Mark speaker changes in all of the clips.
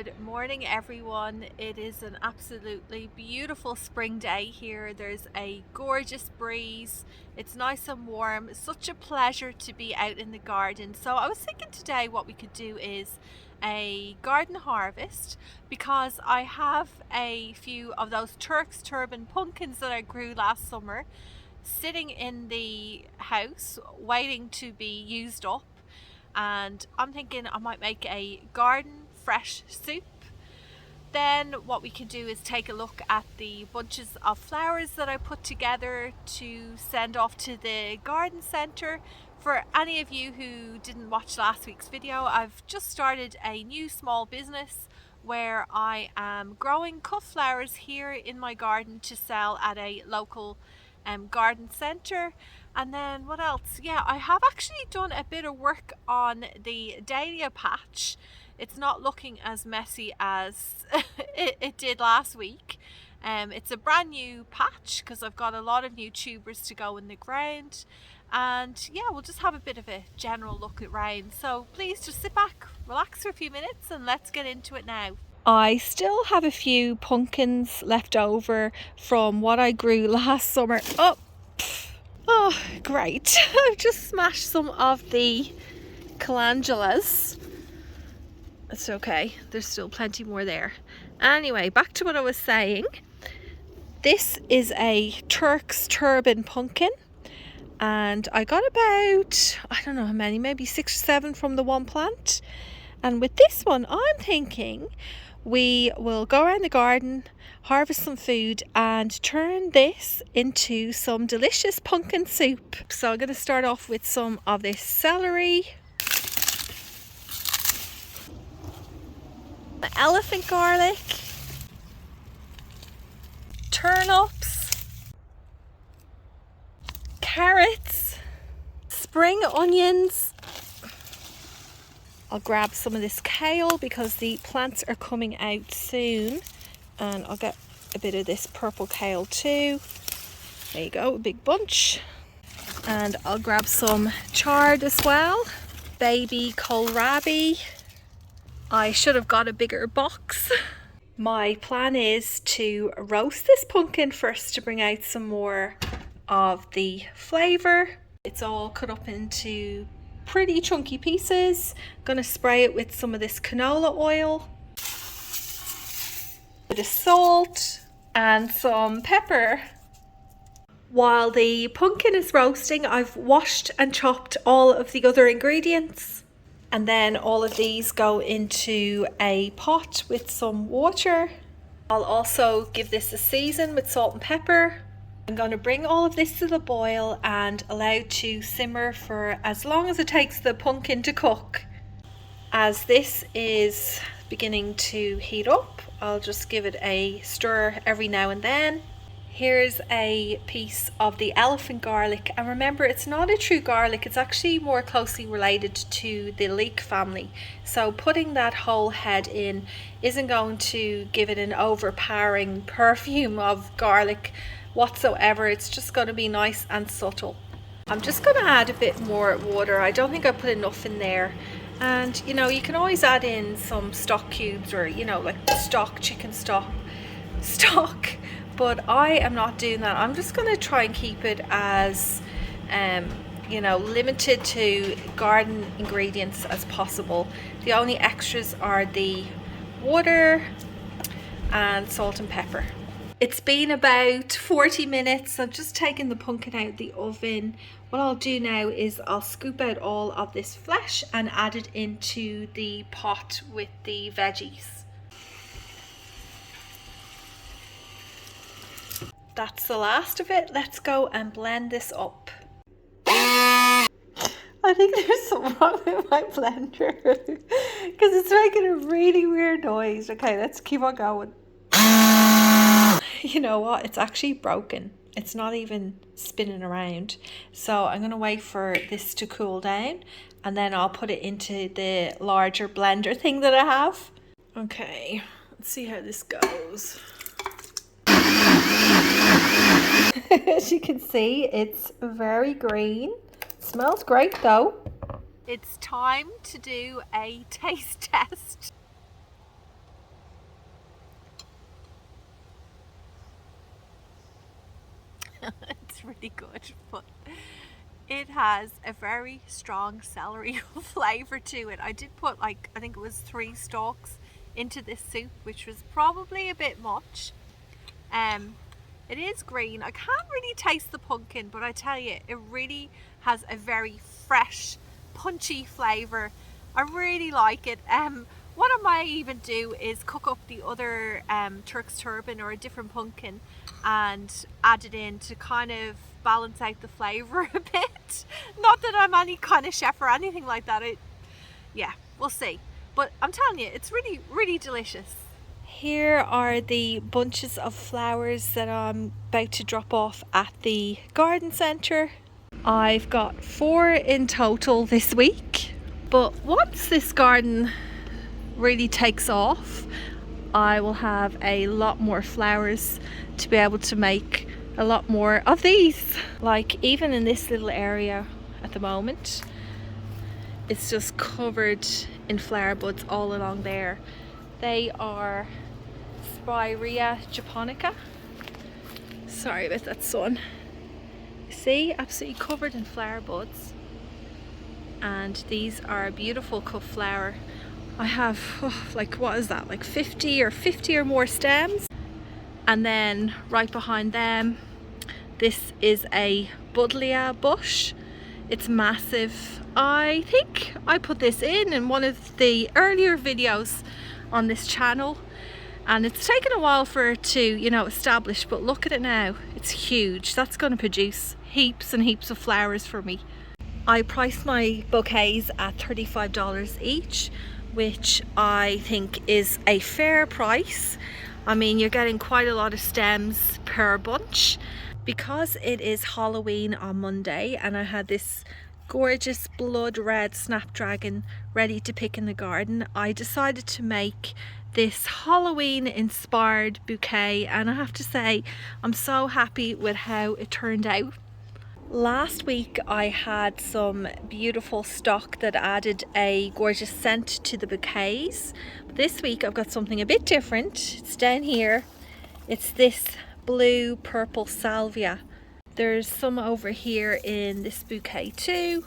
Speaker 1: Good morning everyone. It is an absolutely beautiful spring day here. There's a gorgeous breeze. It's nice and warm. It's such a pleasure to be out in the garden. So I was thinking today what we could do is a garden harvest, because I have a few of those Turk's turban pumpkins that I grew last summer sitting in the house waiting to be used up, and I'm thinking I might make a garden fresh soup. Then what we can do is take a look at the bunches of flowers that I put together to send off to the garden centre. For any of you who didn't watch last week's video, I've just started a new small business where I am growing cut flowers here in my garden to sell at a local garden centre. And then what else? Yeah, I have actually done a bit of work on the Dahlia patch. It's not looking as messy as it did last week. It's a brand new patch because I've got a lot of new tubers to go in the ground. And yeah, we'll just have a bit of a general look around. So please just sit back, relax for a few minutes, and let's get into it now. I still have a few pumpkins left over from what I grew last summer. Oh, great. I've just smashed some of the calendulas. It's okay, there's still plenty more there. Anyway, back to what I was saying. This is a Turk's turban pumpkin, and I got about, I don't know how many, maybe 6 or 7 from the one plant. And with this one, I'm thinking we will go around the garden, harvest some food, and turn this into some delicious pumpkin soup. So I'm going to start off with some of this celery, the elephant garlic, turnips, carrots, spring onions. I'll grab some of this kale because the plants are coming out soon, and I'll get a bit of this purple kale too. There you go, a big bunch. And I'll grab some chard as well, baby kohlrabi. I should have got a bigger box. My plan is to roast this pumpkin first to bring out some more of the flavour. It's all cut up into pretty chunky pieces. I'm going to spray it with some of this canola oil, a bit of salt and some pepper. While the pumpkin is roasting, I've washed and chopped all of the other ingredients. And then all of these go into a pot with some water. I'll also give this a season with salt and pepper. I'm going to bring all of this to the boil and allow it to simmer for as long as it takes the pumpkin to cook. As this is beginning to heat up, I'll just give it a stir every now and then. Here's a piece of the elephant garlic, and remember, it's not a true garlic, it's actually more closely related to the leek family. So putting that whole head in isn't going to give it an overpowering perfume of garlic whatsoever. It's just going to be nice and subtle. I'm just going to add a bit more water. I don't think I put enough in there. And you know, you can always add in some stock cubes, or you know, like stock, chicken stock, but I am not doing that. I'm just going to try and keep it as you know, limited to garden ingredients as possible. The only extras are the water and salt and pepper. It's been about 40 minutes. I've just taken the pumpkin out of the oven. What I'll do now is I'll scoop out all of this flesh and add it into the pot with the veggies. That's the last of it. Let's go and blend this up. I think there's something wrong with my blender because it's making a really weird noise. Okay, let's keep on going. You know what? It's actually broken. It's not even spinning around. So I'm going to wait for this to cool down, and then I'll put it into the larger blender thing that I have. Okay, let's see how this goes. As you can see, it's very green. It smells great though. It's time to do a taste test. It's really good, but it has a very strong celery flavour to it. I did put like, I think it was 3 stalks into this soup, which was probably a bit much. Um, it is green. I can't really taste the pumpkin, but I tell you, it really has a very fresh, punchy flavour. I really like it. What I might even do is cook up the other Turk's turban or a different pumpkin and add it in to kind of balance out the flavour a bit. Not that I'm any kind of chef or anything like that. Yeah, we'll see. But I'm telling you, it's really, really delicious. Here are the bunches of flowers that I'm about to drop off at the garden centre. I've got 4 in total this week. But once this garden really takes off, I will have a lot more flowers to be able to make a lot more of these. Like even in this little area at the moment, it's just covered in flower buds all along there. They are Spirea japonica. Sorry about that sun. See, absolutely covered in flower buds. And these are a beautiful cut flower. I have, like, what is that, like 50 or more stems. And then right behind them, this is a Dahlia bush. It's massive. I think I put this in one of the earlier videos on this channel, and it's taken a while for it to, you know, establish, but look at it now. It's huge. That's going to produce heaps and heaps of flowers for me. I priced my bouquets at $35 each, which I think is a fair price. I mean, you're getting quite a lot of stems per bunch. Because it is Halloween on Monday and I had this gorgeous blood red snapdragon ready to pick in the garden, I decided to make this Halloween inspired bouquet, and I have to say I'm so happy with how it turned out. Last week I had some beautiful stock that added a gorgeous scent to the bouquets. This week I've got something a bit different. It's down here. It's this blue purple salvia. There's some over here in this bouquet too,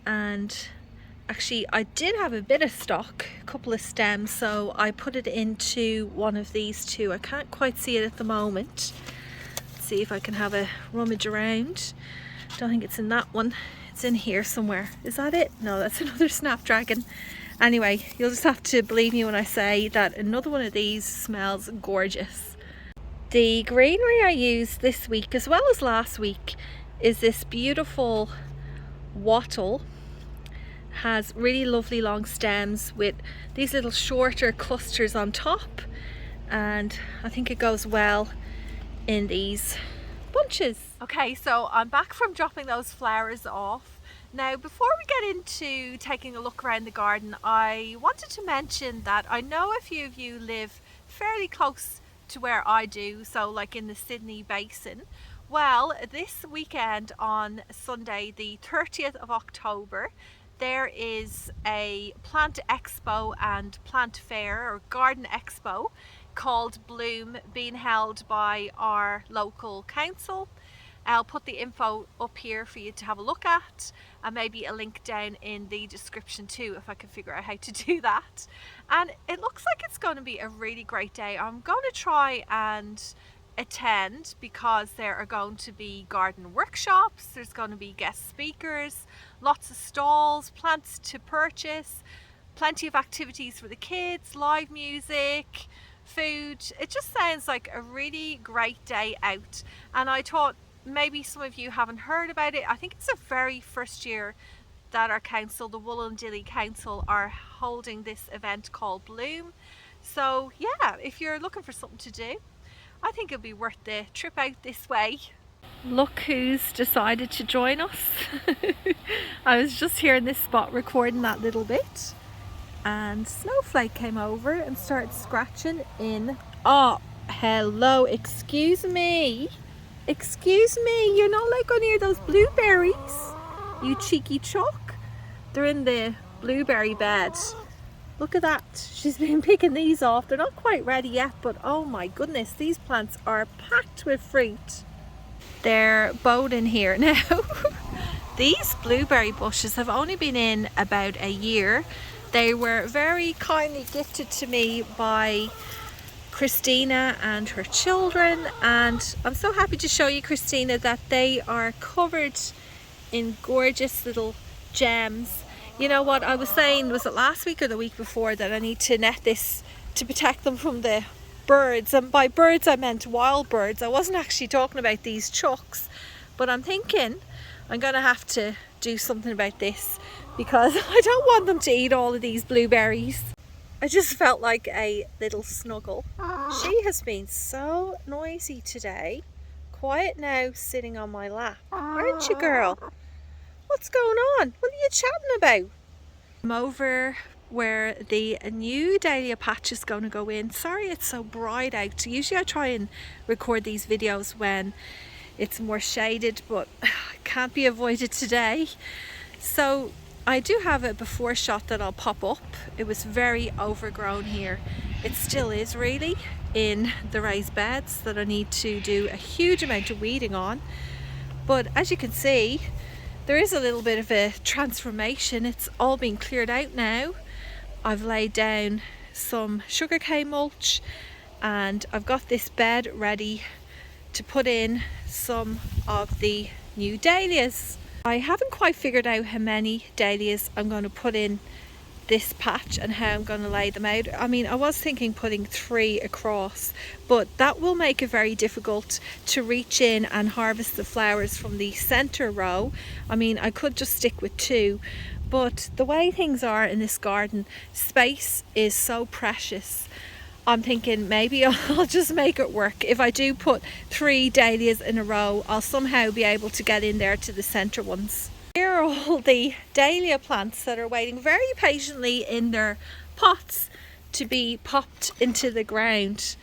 Speaker 1: and actually I did have a bit of stock, a couple of stems, so I put it into one of these two. I can't quite see it at the moment. Let's see if I can have a rummage around. Don't think it's in that one. It's in here somewhere. Is that it? No, that's another snapdragon. Anyway, you'll just have to believe me when I say that another one of these smells gorgeous. The greenery I used this week as well as last week is this beautiful wattle. Has really lovely long stems with these little shorter clusters on top, and I think it goes well in these bunches. Okay, so I'm back from dropping those flowers off. Now, before we get into taking a look around the garden, I wanted to mention that I know a few of you live fairly close to where I do, so like in the Sydney Basin. Well, this weekend on Sunday the 30th of October there is a plant expo and plant fair or garden expo called Bloom being held by our local council. I'll put the info up here for you to have a look at, and maybe a link down in the description too if I can figure out how to do that. And it looks like it's going to be a really great day. I'm going to try and attend because there are going to be garden workshops, there's going to be guest speakers, lots of stalls, plants to purchase, plenty of activities for the kids, live music, food. It just sounds like a really great day out, and I thought maybe some of you haven't heard about it. I think it's the very first year that our council, the Wollondilly Council, are holding this event called Bloom. So yeah, if you're looking for something to do, I think it'll be worth the trip out this way. Look who's decided to join us. I was just here in this spot recording that little bit, and Snowflake came over and started scratching in. Oh, hello, excuse me. Excuse me, you're not like on near those blueberries, you cheeky chuck. They're in the blueberry bed. Look at that, she's been picking these off. They're not quite ready yet, but oh my goodness, these plants are packed with fruit. they're boating here now. These blueberry bushes have only been in about a year. They were very kindly gifted to me by Christina and her children, and I'm so happy to show you, Christina, that they are covered in gorgeous little gems. You know what I was saying, was it last week or the week before, that I need to net this to protect them from the birds, and by birds I meant wild birds. I wasn't actually talking about these chucks, but I'm thinking I'm gonna have to do something about this because I don't want them to eat all of these blueberries. I just felt like a little snuggle. She has been so noisy today. Quiet now, sitting on my lap. Aren't you, girl? What's going on? What are you chatting about? I'm over where the new dahlia patch is going to go in. Sorry it's so bright out. Usually I try and record these videos when it's more shaded, but can't be avoided today. So I do have a before shot that I'll pop up. It was very overgrown here. It still is really, in the raised beds that I need to do a huge amount of weeding on. But as you can see, there is a little bit of a transformation. It's all been cleared out now. I've laid down some sugarcane mulch and I've got this bed ready to put in some of the new dahlias. I haven't quite figured out how many dahlias I'm going to put in this patch and how I'm going to lay them out. I mean, I was thinking putting 3 across, but that will make it very difficult to reach in and harvest the flowers from the center row. I mean, I could just stick with 2, but the way things are in this garden, space is so precious. I'm thinking maybe I'll just make it work. If I do put 3 dahlias in a row, I'll somehow be able to get in there to the center ones. Here are all the dahlia plants that are waiting very patiently in their pots to be popped into the ground.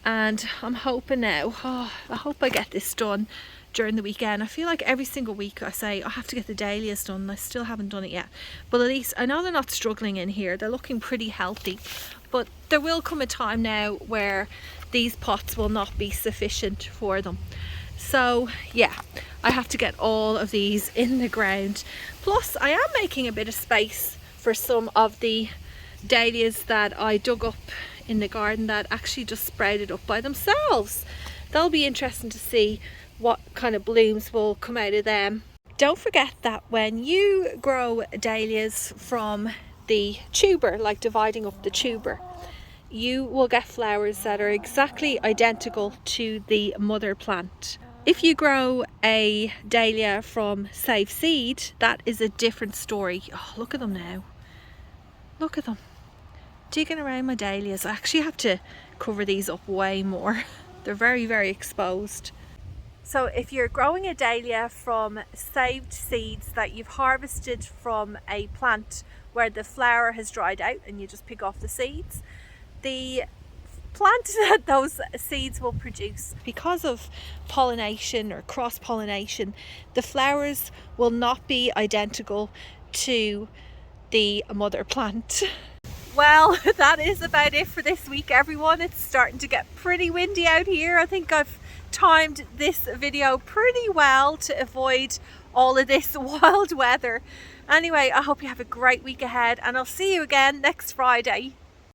Speaker 1: And I'm hoping now, I hope I get this done during the weekend. I feel like every single week I say I have to get the dahlias done and I still haven't done it yet. But at least I know they're not struggling in here. They're looking pretty healthy. But there will come a time now where these pots will not be sufficient for them. So yeah, I have to get all of these in the ground. Plus I am making a bit of space for some of the dahlias that I dug up in the garden that actually just sprouted up by themselves. That'll be interesting to see what kind of blooms will come out of them. Don't forget that when you grow dahlias from the tuber, like dividing up the tuber, you will get flowers that are exactly identical to the mother plant. If you grow a dahlia from save seed, that is a different story. Oh, look at them now. Look at them. Digging around my dahlias. I actually have to cover these up way more. They're very, very exposed. So if you're growing a dahlia from saved seeds that you've harvested from a plant where the flower has dried out and you just pick off the seeds, the plant that those seeds will produce, because of pollination or cross-pollination, the flowers will not be identical to the mother plant. Well, that is about it for this week, everyone. It's starting to get pretty windy out here. I think I've timed this video pretty well to avoid all of this wild weather. Anyway, I hope you have a great week ahead and I'll see you again next Friday.